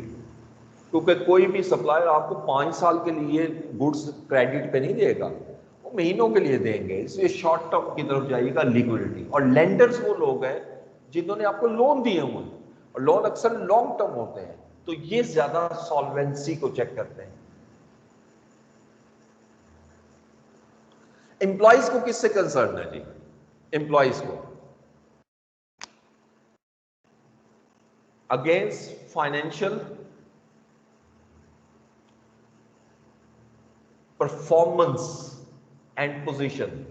S1: क्योंकि कोई भी सप्लायर आपको 5 साल के लिए गुड्स क्रेडिट पे नहीं देगा, वो महीनों के लिए देंगे, इसलिए शॉर्ट टर्म की तरफ जाएगा लिक्विडिटी। और लेंडर्स वो लोग हैं जिन्होंने आपको लोन दिए हुए हैं, और लोन अक्सर लॉन्ग टर्म होते हैं, तो ये ज्यादा सॉल्वेंसी को चेक करते हैं। एम्प्लॉइज को किससे कंसर्न है जी? एम्प्लॉइज को against financial performance and position.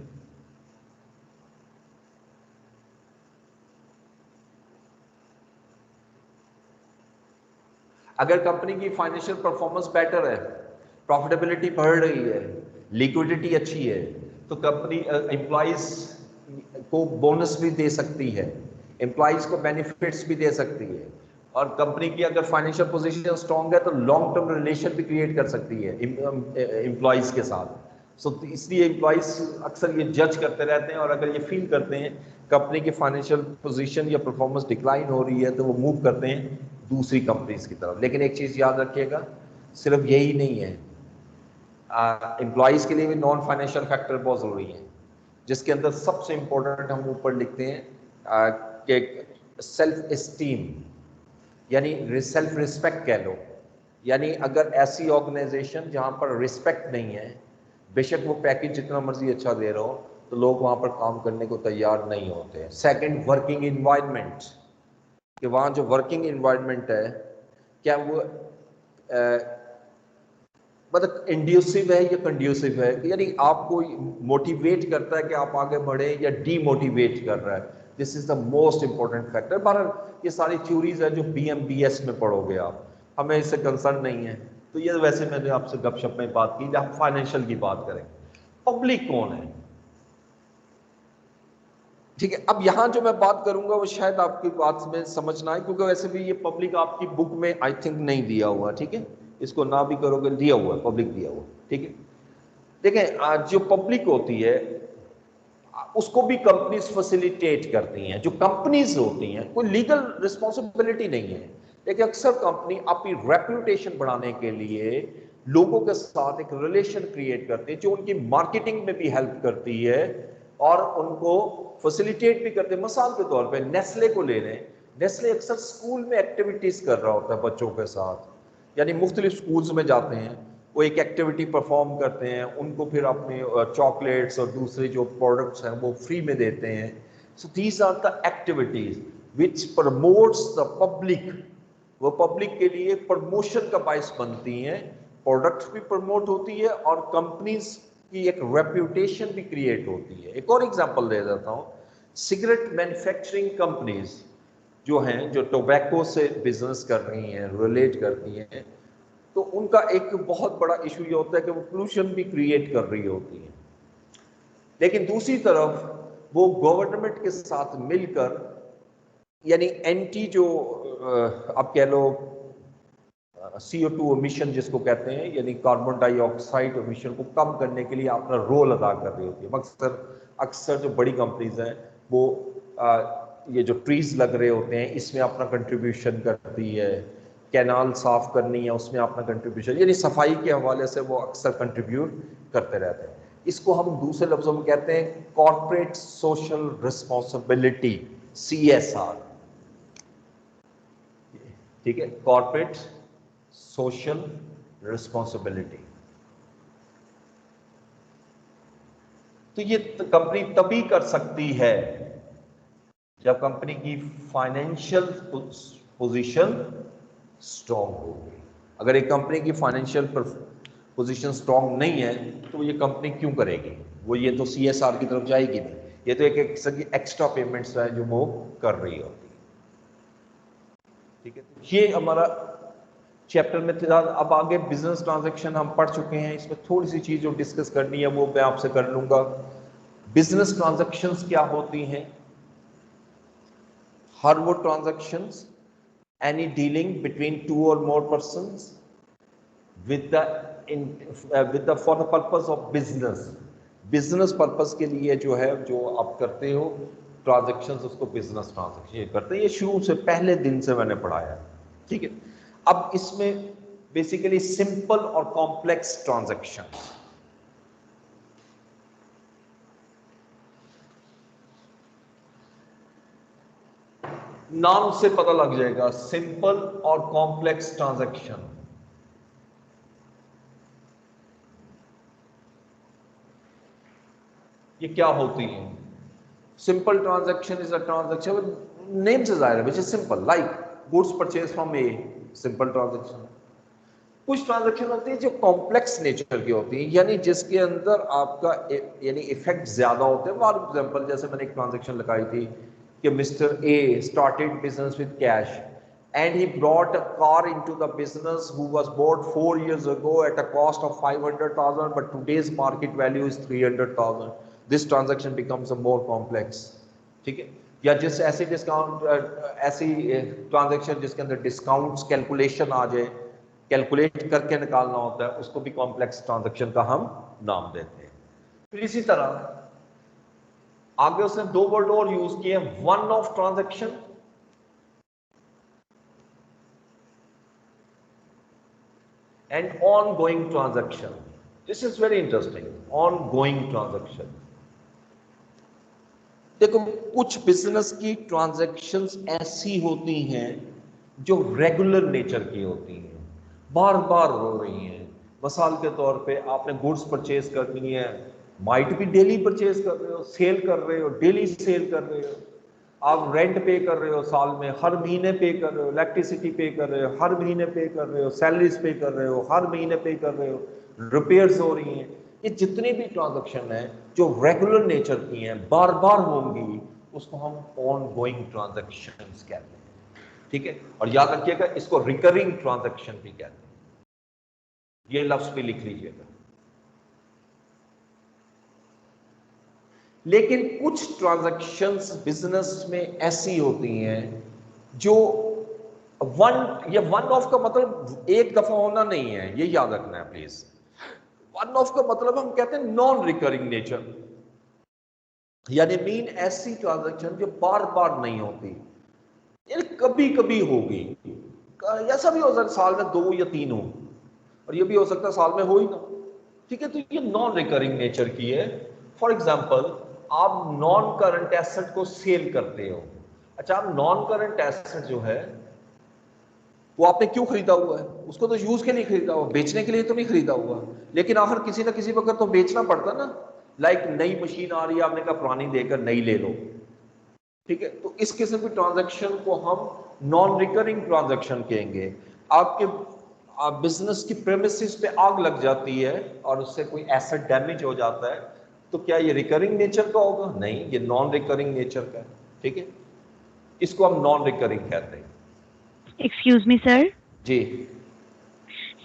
S1: अगर कंपनी की फाइनेंशियल परफॉर्मेंस बेटर है, प्रॉफिटेबिलिटी बढ़ रही है, लिक्विडिटी अच्छी है, तो कंपनी एम्प्लॉइज को बोनस भी दे सकती है, एम्प्लॉइज को बेनिफिट्स भी दे सकती है, और कंपनी की अगर फाइनेंशियल पोजीशन स्ट्रांग है तो लॉन्ग टर्म रिलेशन भी क्रिएट कर सकती है एम्प्लॉइज के साथ। सो इसलिए एम्प्लॉइज अक्सर ये जज करते रहते हैं, और अगर ये फील करते हैं कंपनी की फाइनेंशियल पोजीशन या परफॉर्मेंस डिक्लाइन हो रही है तो वो मूव करते हैं दूसरी कंपनीज की तरफ। लेकिन एक चीज याद रखिएगा, सिर्फ यही नहीं है, एम्प्लॉइज के लिए भी नॉन फाइनेंशियल फैक्टर बहुत जरूरी है, जिसके अंदर सबसे इंपॉर्टेंट हम ऊपर लिखते हैं कि सेल्फ एस्टीम, यानी सेल्फ रिस्पेक्ट कह लो। यानी अगर ऐसी ऑर्गेनाइजेशन जहां पर रिस्पेक्ट नहीं है, बेशक वो पैकेज जितना मर्जी अच्छा दे रहा हो, तो लोग वहां पर काम करने को तैयार नहीं होते। सेकंड, वर्किंग इन्वायरमेंट, कि वहां जो वर्किंग इन्वायरमेंट है क्या वो मतलब इंड्यूसिव है या कंड्यूसिव है, यानी आपको मोटिवेट करता है कि आप आगे बढ़े या डीमोटिवेट कर रहा है। This is the most important factor. बहरहाल ये सारी थ्योरीज है जो BMBS में पढ़ोगे आप, हमें इससे कंसर्न नहीं है। तो ये वैसे मैंने आपसे गपशप में बात की, जब फाइनेंशियल की बात करें। पब्लिक कौन है, ठीक है। अब यहां जो मैं बात करूंगा वो शायद आपकी बात में समझ ना आए, क्योंकि वैसे भी ये पब्लिक आपकी बुक में आई थिंक नहीं दिया हुआ, ठीक है। इसको ना भी करोगे, दिया हुआ है, पब्लिक दिया हुआ, ठीक है। देखें, आज जो पब्लिक होती है उसको भी कंपनीज फैसिलिटेट करती हैं। जो कंपनीज होती हैं कोई लीगल रिस्पॉन्सिबिलिटी नहीं है, लेकिन अक्सर कंपनी अपनी रेप्यूटेशन बढ़ाने के लिए लोगों के साथ एक रिलेशन क्रिएट करती है, जो उनकी मार्केटिंग में भी हेल्प करती है और उनको फैसिलिटेट भी करते हैं। मिसाल के तौर पे नेस्ले को ले लें, नेस्ले अक्सर स्कूल में एक्टिविटीज कर रहा होता है बच्चों के साथ, यानी मुख्तलिफ स्कूल्स में जाते हैं, वो एक एक्टिविटी परफॉर्म करते हैं, उनको फिर अपने चॉकलेट्स और दूसरे जो प्रोडक्ट्स हैं वो फ्री में देते हैं। So these are the activities which promotes the public, वो पब्लिक के लिए प्रमोशन का बायस बनती हैं, प्रोडक्ट्स भी प्रमोट होती है और कंपनीज की एक रेप्यूटेशन भी क्रिएट होती है। एक और एग्जांपल दे देता हूं, सिगरेट मैन्युफैक्चरिंग कंपनीज जो हैं, जो टोबैको से बिजनेस कर रही हैं, रिलेट करती हैं, तो उनका एक बहुत बड़ा इशू ये होता है कि वो पोल्यूशन भी क्रिएट कर रही होती है। लेकिन दूसरी तरफ वो गवर्नमेंट के साथ मिलकर, यानी एंटी जो आप कह लो CO2 एमिशन जिसको कहते हैं, यानी कार्बन डाइऑक्साइड एमिशन को कम करने के लिए अपना रोल अदा कर रही होती है। अक्सर जो बड़ी कंपनीज हैं वो ये जो ट्रीज लग रहे होते हैं इसमें अपना कंट्रीब्यूशन करती है, कैनाल साफ करनी है उसमें अपना कंट्रीब्यूशन, यानी सफाई के हवाले से वो अक्सर कंट्रीब्यूट करते रहते हैं। इसको हम दूसरे लफ्जों में कहते हैं कॉर्पोरेट सोशल रिस्पॉन्सिबिलिटी, CSR, ठीक है, कॉर्पोरेट सोशल रिस्पॉन्सिबिलिटी। तो ये कंपनी तभी कर सकती है जब कंपनी की फाइनेंशियल पोजीशन स्ट्रांग होगी। अगर एक कंपनी की फाइनेंशियल पोजीशन स्ट्रांग नहीं है तो ये कंपनी क्यों करेगी, वो ये तो CSR की तरफ जाएगी नहीं, ये तो एक एक्स्ट्रा पेमेंट्स है जो वो कर रही होती है, ठीक है। ये हमारा चैप्टर में था। अब आगे बिजनेस ट्रांजैक्शन हम पढ़ चुके हैं, इसमें थोड़ी सी चीज जो डिस्कस करनी है वो मैं आपसे कर लूंगा। बिजनेस ट्रांजैक्शंस क्या होती हैं? हर वो transactions, any dealing between two or more persons with the for the purpose of business purpose के लिए जो है, जो आप करते हो ट्रांजैक्शंस, उसको बिजनेस ट्रांजैक्शन करते हैं। ये शुरू से पहले दिन से मैंने पढ़ाया, ठीक है। अब इसमें बेसिकली सिंपल और कॉम्प्लेक्स ट्रांजैक्शंस, नाम से पता लग जाएगा, सिंपल और कॉम्प्लेक्स ट्रांजैक्शन। ये क्या होती है? Simple transaction is a transaction, name से जाहिर है, which is simple, like goods purchase from A, simple transaction. कुछ ट्रांजैक्शन होती है जो कॉम्प्लेक्स नेचर की होती है, यानी जिसके अंदर आपका यानी इफेक्ट ज्यादा होते हैं। फॉर एग्जांपल, जैसे मैंने एक ट्रांजैक्शन लगाई थी कि mister A started business with cash and he brought a car into the business who was bought 4 years ago at a cost of 500,000, but today's market value is 300,000. This transaction becomes a more complex. ठीक है, या जिस ऐसी discount ऐसी transaction जिसके अंदर discounts calculation आ जाए, calculate करके निकालना होता है, उसको भी कॉम्प्लेक्स ट्रांजैक्शन का हम नाम देते हैं। फिर इसी तरह आगे उसने दो वर्ड और यूज किए, one of transaction and ongoing transaction. This is very interesting. Ongoing transaction. देखो कुछ बिजनेस की ट्रांजैक्शंस ऐसी होती हैं जो रेगुलर नेचर की होती हैं, बार बार हो रही हैं। मिसाल के तौर पे आपने गुड्स परचेज करनी है, माइट भी डेली परचेज कर रहे हो, सेल कर रहे हो, डेली सेल कर रहे हो, आप रेंट पे कर रहे हो साल में, हर महीने पे कर रहे हो, इलेक्ट्रिसिटी पे कर रहे हो, हर महीने पे कर रहे हो, सैलरीज पे कर रहे हो, हर महीने पे कर रहे हो, रिपेयर्स हो रही हैं। ये जितनी भी ट्रांजैक्शन है जो रेगुलर नेचर की हैं, बार बार होंगी, उसको हम ऑन गोइंग ट्रांजैक्शंस कहते हैं। ठीक है, और याद रखिएगा इसको रिकरिंग ट्रांजैक्शन भी कहते हैं। ये लफ्ज भी लिख लीजिएगा। लेकिन कुछ ट्रांजैक्शंस बिजनेस में ऐसी होती हैं जो वन ऑफ का मतलब एक दफा होना नहीं है, ये याद रखना है प्लीज। वन ऑफ का मतलब हम कहते हैं नॉन रिकरिंग नेचर, यानी मीन ऐसी ट्रांजैक्शन जो बार बार नहीं होती, यानी कभी कभी होगी। ऐसा भी हो सकता है साल में 2 या 3 हो, और ये भी हो सकता है साल में हो ही ना। ठीक है, तो ये नॉन रिकरिंग नेचर की है। फॉर एग्जाम्पल आप नॉन करंट एसेट को सेल करते हो। अच्छा, आप नॉन करंट एसेट जो है वो आपने क्यों खरीदा हुआ है? उसको तो यूज के लिए खरीदा हुआ, बेचने के लिए तो नहीं खरीदा हुआ। लेकिन आखिर किसी ना किसी वक्त तो बेचना पड़ता ना। लाइक नई मशीन आ रही है, आपने कहा पुरानी देकर नई ले लो। ठीक है, तो इस किस्म की ट्रांजैक्शन को हम नॉन रिकरिंग ट्रांजैक्शन कहेंगे। आपके बिजनेस की प्रेमिसेस पे आग लग जाती है और उससे कोई एसेट डैमेज हो जाता है, तो क्या ये रिकरिंग नेचर का होगा? नहीं, ये नॉन रिकरिंग नेचर का है। ठीक है, इसको हम नॉन रिकरिंग कहते हैं।
S2: Excuse me sir.
S1: जी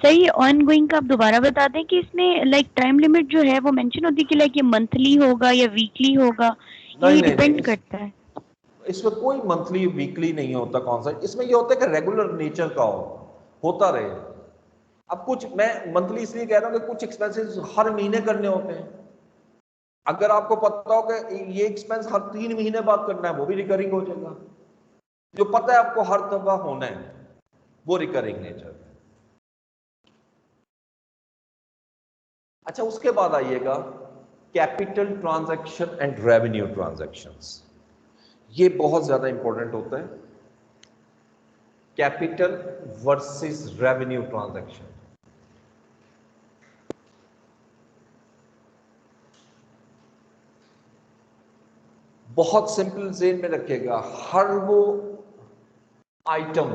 S2: सर, ये ऑन गोइंग का आप दोबारा बता दें कि इसमें लाइक टाइम लिमिट जो है वो मेंशन होती है कि लाइक ये मंथली होगा या वीकली होगा,
S1: नहीं
S2: यही
S1: नहीं नहीं,
S2: डिपेंड करता है?
S1: इसमें कोई मंथली वीकली नहीं होता कॉन्सेप्ट। इसमें ये होता है कि रेगुलर नेचर का होता रहे। अब कुछ मैं मंथली इसलिए कह रहा हूं कि कुछ एक्सपेंसेस हर महीने करने होते हैं। अगर आपको पता हो कि ये एक्सपेंस हर 3 महीने बाद करना है, वो भी रिकरिंग हो जाएगा। जो पता है आपको हर दफा होना है, वो रिकरिंग नेचर। अच्छा, उसके बाद आइएगा capital transaction and revenue transactions. ये बहुत ज्यादा इंपॉर्टेंट होता है, कैपिटल वर्सेस रेवेन्यू ट्रांजैक्शन। बहुत सिंपल जेन में रखिएगा, हर वो आइटम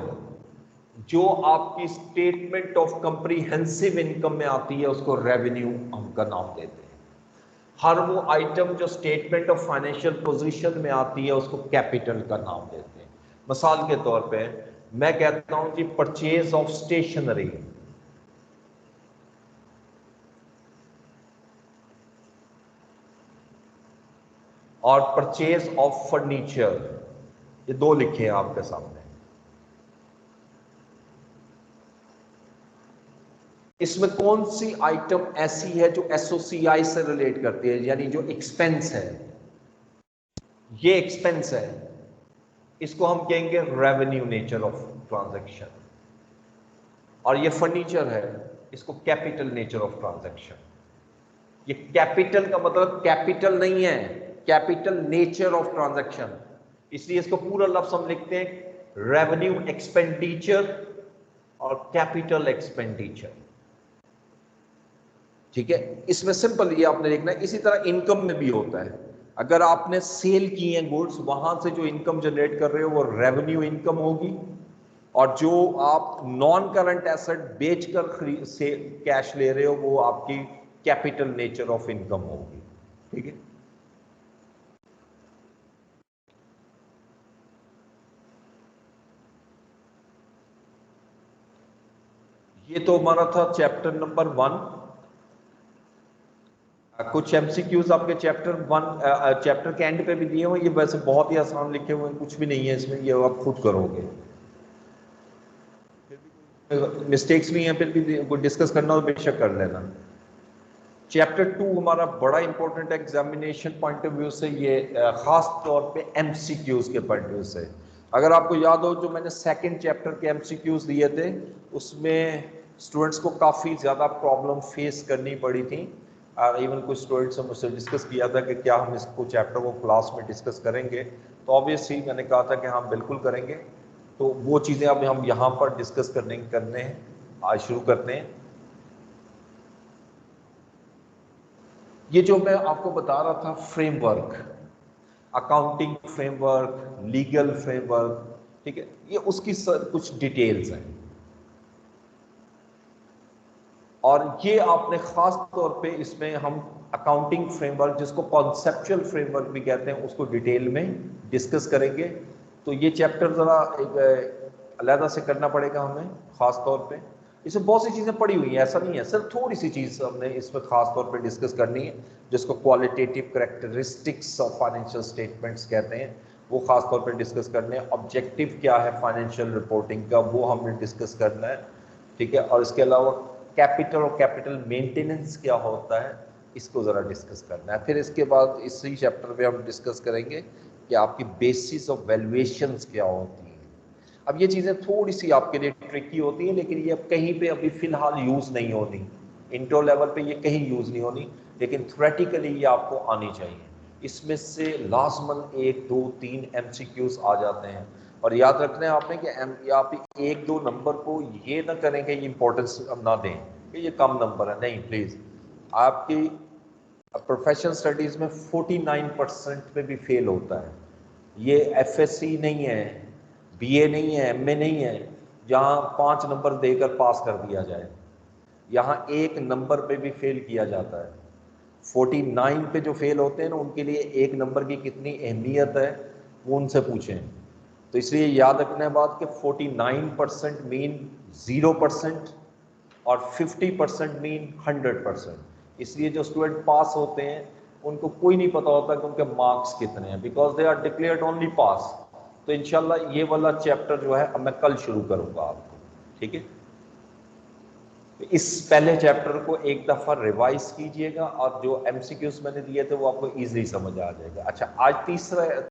S1: जो आपकी स्टेटमेंट ऑफ कंप्रीहेंसिव इनकम में आती है उसको रेवेन्यू हम का नाम देते हैं। हर वो आइटम जो स्टेटमेंट ऑफ फाइनेंशियल पोजीशन में आती है उसको कैपिटल का नाम देते हैं। मिसाल के तौर पे मैं कहता हूं जी परचेज ऑफ स्टेशनरी और परचेज ऑफ फर्नीचर, ये दो लिखे हैं आपके सामने। इसमें कौन सी आइटम ऐसी है जो एसओसीआई से रिलेट करती है, यानी जो एक्सपेंस है? ये एक्सपेंस है, इसको हम कहेंगे रेवेन्यू नेचर ऑफ ट्रांजैक्शन। और ये फर्नीचर है, इसको कैपिटल नेचर ऑफ ट्रांजैक्शन। ये कैपिटल का मतलब कैपिटल नहीं है, कैपिटल नेचर ऑफ ट्रांजैक्शन, इसलिए इसको पूरा लफ्ज हम लिखते हैं रेवेन्यू एक्सपेंडिचर और कैपिटल एक्सपेंडिचर। ठीक है, इसमें सिंपल ये आपने देखना है। इसी तरह इनकम में भी होता है, अगर आपने सेल की है गुड्स, वहां से जो इनकम जनरेट कर रहे हो वो रेवेन्यू इनकम होगी, और जो आप नॉन करंट एसेट बेचकर खरीद से कैश ले रहे हो वो आपकी कैपिटल नेचर ऑफ इनकम होगी। ठीक है, ये तो हमारा था चैप्टर नंबर 1। कुछ एमसीक्यूज आपके चैप्टर के एंड पे भी दिए हुए, ये वैसे बहुत ही आसान लिखे हुए हैं, कुछ भी नहीं है इसमें, ये आप खुद करोगे। मिस्टेक्स भी हैं, फिर भी डिस्कस करना हो बेशक कर लेना। चैप्टर 2 हमारा बड़ा important examination point of view से, ये खास तौर पे एमसीक्यूज के पॉइंट ऑफ व्यू से। अगर आपको याद हो, जो मैंने सेकंड चैप्टर के एमसीक्यूज दिए थे, उसमें स्टूडेंट्स को काफ़ी ज़्यादा प्रॉब्लम फेस करनी पड़ी थी। इवन कुछ स्टूडेंट्स ने मुझसे डिस्कस किया था कि क्या हम इसको चैप्टर को क्लास में डिस्कस करेंगे, तो ऑब्वियसली मैंने कहा था कि हाँ बिल्कुल करेंगे। तो वो चीज़ें अब हम यहाँ पर डिस्कस करने हैं। आज शुरू करते हैं। ये जो मैं आपको बता रहा था framework, accounting framework, legal framework, ठीक है, ये उसकी कुछ डिटेल्स हैं। और ये आपने खास तौर पे इसमें हम अकाउंटिंग फ्रेमवर्क, जिसको कॉन्सेप्चुअल फ्रेमवर्क भी कहते हैं, उसको डिटेल में डिस्कस करेंगे। तो ये चैप्टर ज़रा एक अलग से करना पड़ेगा हमें खास तौर पे। इसमें बहुत सी चीज़ें पड़ी हुई हैं, ऐसा नहीं है, सिर्फ थोड़ी सी चीज़ हमने इसमें खास तौर पे डिस्कस करनी है, जिसको qualitative characteristics of financial statements कहते हैं, वो खास तौर पे डिस्कस करने हैं। ऑब्जेक्टिव क्या है फाइनेंशियल रिपोर्टिंग का, वो हमने डिस्कस करना है, ठीक है। और इसके अलावा कैपिटल और कैपिटल मेंटेनेंस क्या होता है, इसको ज़रा डिस्कस करना है। फिर इसके बाद इसी चैप्टर में हम डिस्कस करेंगे कि आपकी बेसिस ऑफ वैल्यूएशंस क्या होती हैं। अब ये चीज़ें थोड़ी सी आपके लिए ट्रिकी होती हैं, लेकिन ये अब कहीं पे अभी फ़िलहाल यूज़ नहीं होनी, इंट्रो लेवल पे ये कहीं यूज़ नहीं होनी, लेकिन थ्योरेटिकली ये आपको आनी चाहिए। इसमें से लाजमन 1, 2, 3 एमसीक्यूज आ जाते हैं। और याद रखना है आपने कि आप 1, 2 नंबर को ये ना करें कि ये इंपॉर्टेंस ना दें कि ये कम नंबर है, नहीं प्लीज़। आपकी प्रोफेशनल स्टडीज़ में 49% पे भी फेल होता है। ये एफएससी नहीं है, बीए नहीं है, एमए नहीं है, जहाँ 5 नंबर देकर पास कर दिया जाए। यहाँ 1 नंबर पे भी फेल किया जाता है। 49 पे जो फेल होते हैं ना, उनके लिए 1 नंबर की कितनी अहमियत है, वो उनसे पूछें। तो इसलिए याद रखना बात कि 49% मीन 0% और 50% मीन 100%। इसलिए जो स्टूडेंट पास होते हैं उनको कोई नहीं पता होता कि उनके मार्क्स कितने हैं, because they are declared only pass. तो इंशाल्लाह ये वाला चैप्टर जो है अब मैं कल शुरू करूंगा आपको, ठीक है। इस पहले चैप्टर को एक दफ़ा रिवाइज कीजिएगा, और जो एमसीक्यूज मैंने दिए थे वो आपको इजीली समझ आ जाएगा। अच्छा, आज तीसरा